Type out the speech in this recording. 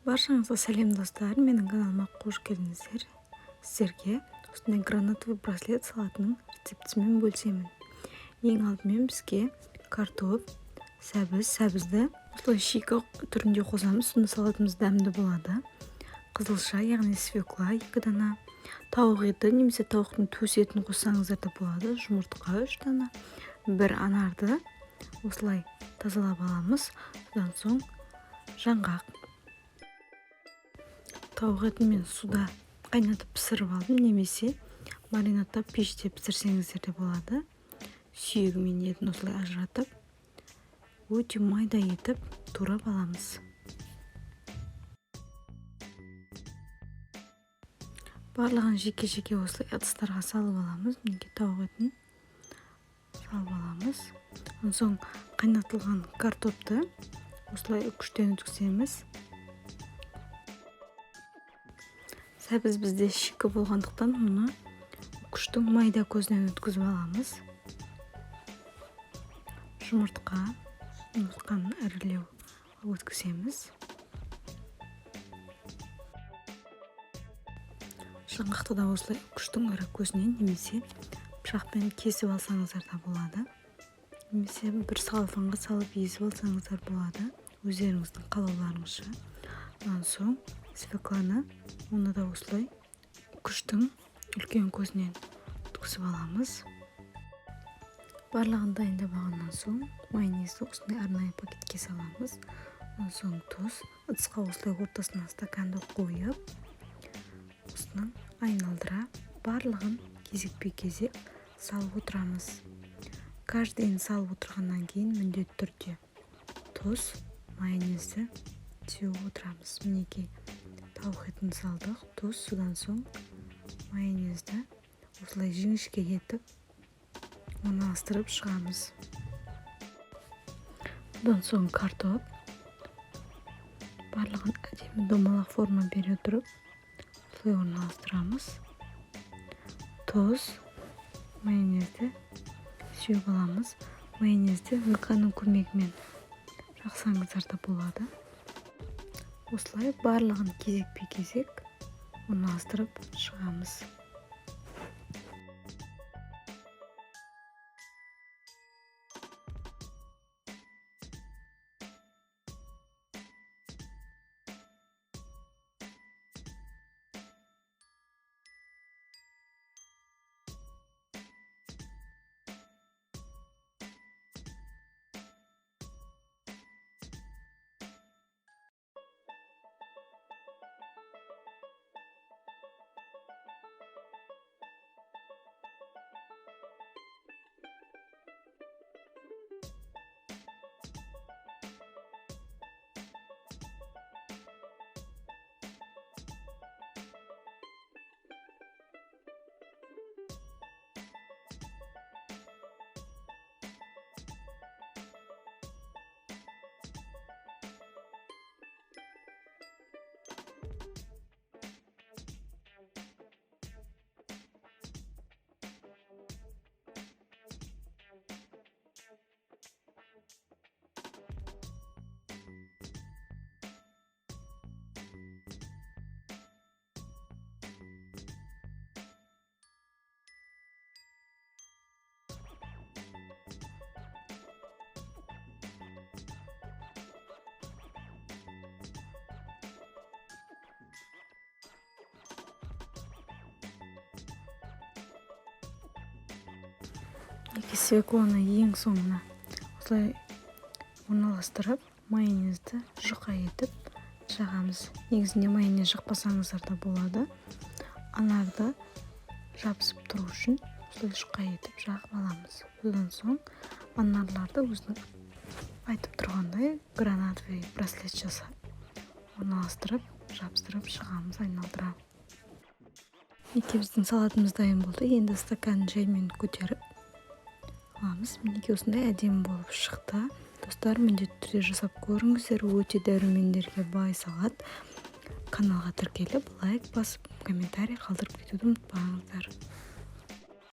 Баршаңызға сәлем достар, менің каналыма қош келдіңіздер. Сіздерге осындай гранатовый браслет салатының рецептісімен бөлісемін. Ең алдымен бізге картоп, сәбізді осылай шика түрінде қосамыз, сонда салатымыз дәмді болады. Қызылша, яғни свекла 2 дана, тауық еті немесе тауықтың төс етін қоссаңыздар да болады, жұмыртқа 3 дана, бір анарды осылай тазалап аламыз. Содан соң жаңғақ. Тауық етін мен суда қайнатып пісіріп алдым, немесе маринадтап пеште пісірсеңіздер де болады. Сүйегі мен етін осылай ажыратып, өте майда етіп турап аламыз. Барлығын жеке-жеке осылай ыдыстарға салып аламыз. Мінекей тауық етін салып аламыз. Онан соң қайнатылған картопты осылай үкіштен өткіземіз. Сәбіз бізде шикі болғандықтан оны үкіштің майда көзінен өткізіп аламыз. Жұмыртқаны ірілеу өткіземіз. Жаңғақты да осылай үкіштің ірі көзінен немесе пышақпен кесіп алсаңыздар да болады. Немесе бір салфанға салып езіп алсаңыздар болады, өздеріңіздің қалауларыңызша. Онан соң свекланы оны да осылай үкіштің үлкен көзінен өткізіп аламыз. Барлығын дайындап алғаннан соң майонезді осындай арнайы пакетке саламыз. Онан соң тұз, ыдысқа осылай ортасына стаканды қойып, осының айналдыра барлығын кезекпе-кезек салып отырамыз. Каждыйын салып отырғаннан кейін міндетті түрде тұз, майонезді сеуіп отырамыз. Мінекей тауық етін салдық, тұз, содан соң майонезді осылай жіңішке етіп орналастырып шығамыз. Одан соң картоп, барлығын әдемі домалақ форма бере отырып осылай орналастырамыз. Тұз, майонезді сеуіп аламыз. Майонезді вилканың көмегімен жақсаңыздар да болады. Осылай барлығын кезекпе-кезек орналастырып шығамыз. Свекланы ең соңына осылай орналастырып, майонезді жұқа етіп жағамыз. Негізінде майонез жақпасаңыздар да болады. Анарды жабысып тұру үшін осылай жұқа етіп жағып аламыз. Содан соң анарларды өзінің айтып тұрғандай гранатовый браслет жасап орналастырып, жабыстырып шығамыз айналдыра. Мінекей біздің салатымыз дайын болды. Енді стаканын жаймен көтеріп аламыз. Мінекей осындай әдемі болып шықты. Достар, міндетті түрде жасап көріңіздер. Өте дәрумендерге бай салат. Каналға тіркеліп, лайк басып, комментарий қалдырып кетуді ұмытпаңыздар.